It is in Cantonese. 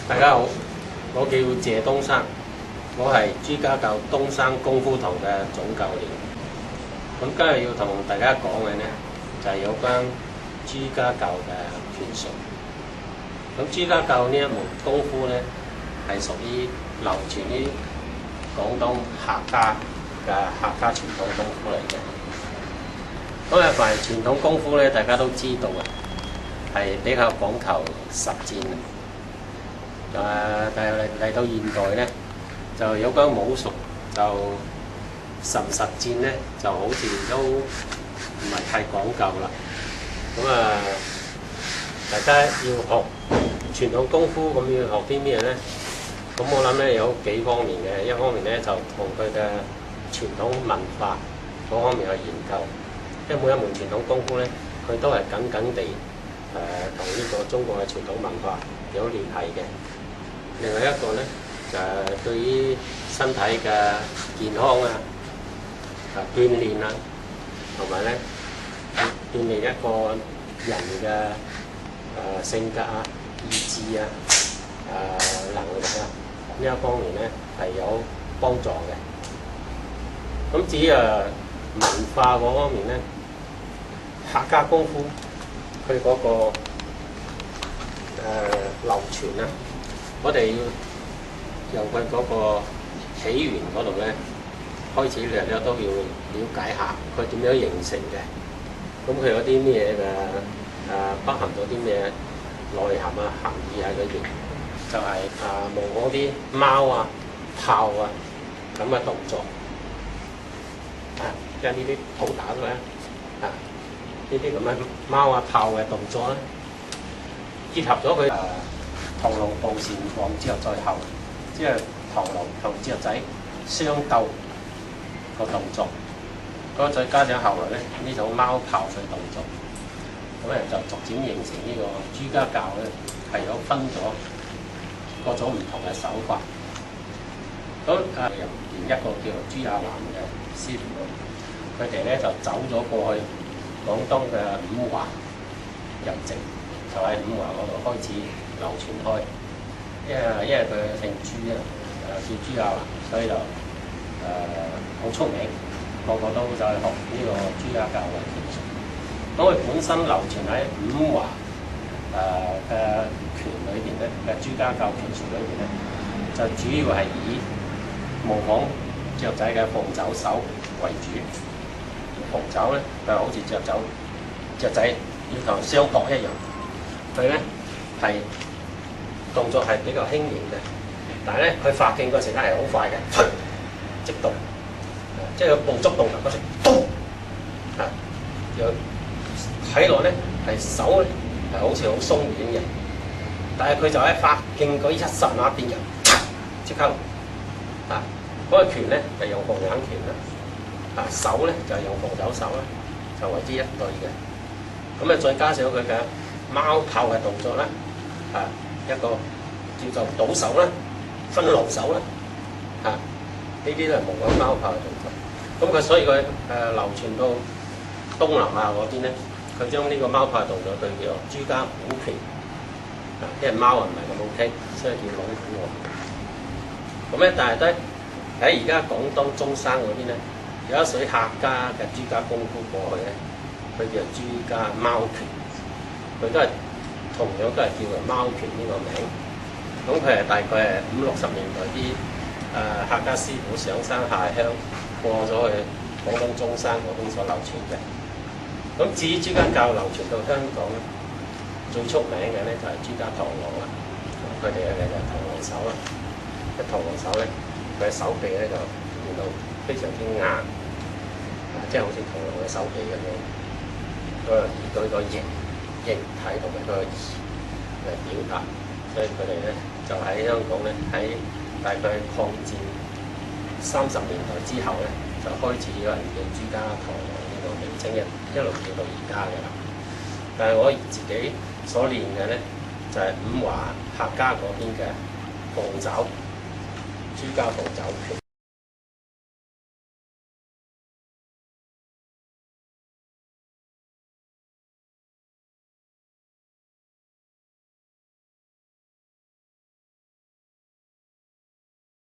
大家好，我叫謝東生，我係朱家教東生功夫堂嘅總教練。咁今日要同大家講嘅呢，就係有關朱家教嘅拳術。咁朱家教呢一門功夫呢，係屬於流傳於廣東客家傳統功夫嚟嘅。咁啊，凡係傳統功夫呢，大家都知道啊，係比較講求實戰嘅。但係嚟到現代咧，就有關武術就實唔實戰咧，就好似都唔係太講究啦。咁大家要學傳統功夫，咁要學啲咩咧？咁我諗咧有幾方面嘅，一方面咧就同佢嘅傳統文化嗰方面去研究，因為每一門傳統功夫咧，佢都係緊緊地同呢個中國嘅傳統文化有聯繫嘅。另外一個咧就係對於身體嘅健康鍛鍊啊，同埋咧鍛鍊一個人嘅性格啊、意志啊、能力啊呢一方面咧係有幫助嘅。咁至於文化嗰方面咧，客家功夫佢嗰個流傳啊。我哋要由佢嗰個起源嗰度咧開始略略都要了解下佢點樣形成嘅。咁佢有啲咩嘅包含咗啲咩內涵啊、含義喺裏邊，就係模仿啲貓啊、豹啊咁嘅動作將呢啲鋪打出嚟呢啲咁嘅貓啊、豹嘅動作咧，結合咗佢螳螂捕蟬網之後再後，即係螳螂同雀仔相鬥個動作，咁再加上後來咧呢種貓豹嘅動作，咁咧就逐漸形成呢個朱家教咧係有分咗各種唔同嘅手法。咁入邊一個叫做朱亞南嘅師傅，佢哋咧就走咗過去廣東嘅五華入籍，就喺五華嗰度開始流傳開，因為佢姓朱啊，叫朱亞南，所以就好出名，個個都就係學呢個朱家教嘅拳術。咁佢本身流傳喺五華嘅拳裏邊咧，嘅朱家教拳術裏邊咧，就主要係以模仿雀仔嘅鳳爪手為主。鳳爪咧就好似雀仔要同雙撲一樣，佢咧係動作係比較輕盈嘅，但係咧佢發勁個時間係好快嘅，即動，即係佢捕捉動作嗰時，又睇落咧係手咧係好似好鬆軟嘅，但係佢就喺發勁嗰一剎那變人，即刻嗰個拳咧就用鳳眼拳啦，手咧就用鳳爪手啦，就為之一對嘅。咁再加上佢嘅貓豹嘅動作啦，一個叫做倒手啦、分路手啦，呢啲都係模仿貓豹嘅動作。咁佢所以佢流傳到東南亞嗰邊咧，佢將呢個貓豹嘅動作對叫做朱家虎拳，因為貓唔係咁好聽，所以叫老虎喎。咁咧，但係咧喺而家廣東中山嗰邊咧，有一水客家嘅朱家功夫過去咧，佢叫朱家貓拳，佢都係同樣都係叫做貓拳呢個名。咁佢係大概係50、60年代啲客家師傅上山下鄉過咗去廣東中山嗰邊所流傳嘅。咁至於朱家教流傳到香港咧，最出名嘅咧就係朱家螳螂啦。佢哋嘅就螳螂手啦，一螳螂手咧，佢嘅手臂咧就練到非常之硬，即係好似螳螂嘅手臂咁樣。以佢個形體同埋佢個儀嚟表達，所以佢哋咧就喺香港咧喺大概抗戰30年代之後咧，就開始有人叫朱家螳螂呢個名稱，一路叫到而家嘅啦。但係我自己所練嘅咧就係五華客家嗰邊嘅鳳爪，朱家鳳爪拳。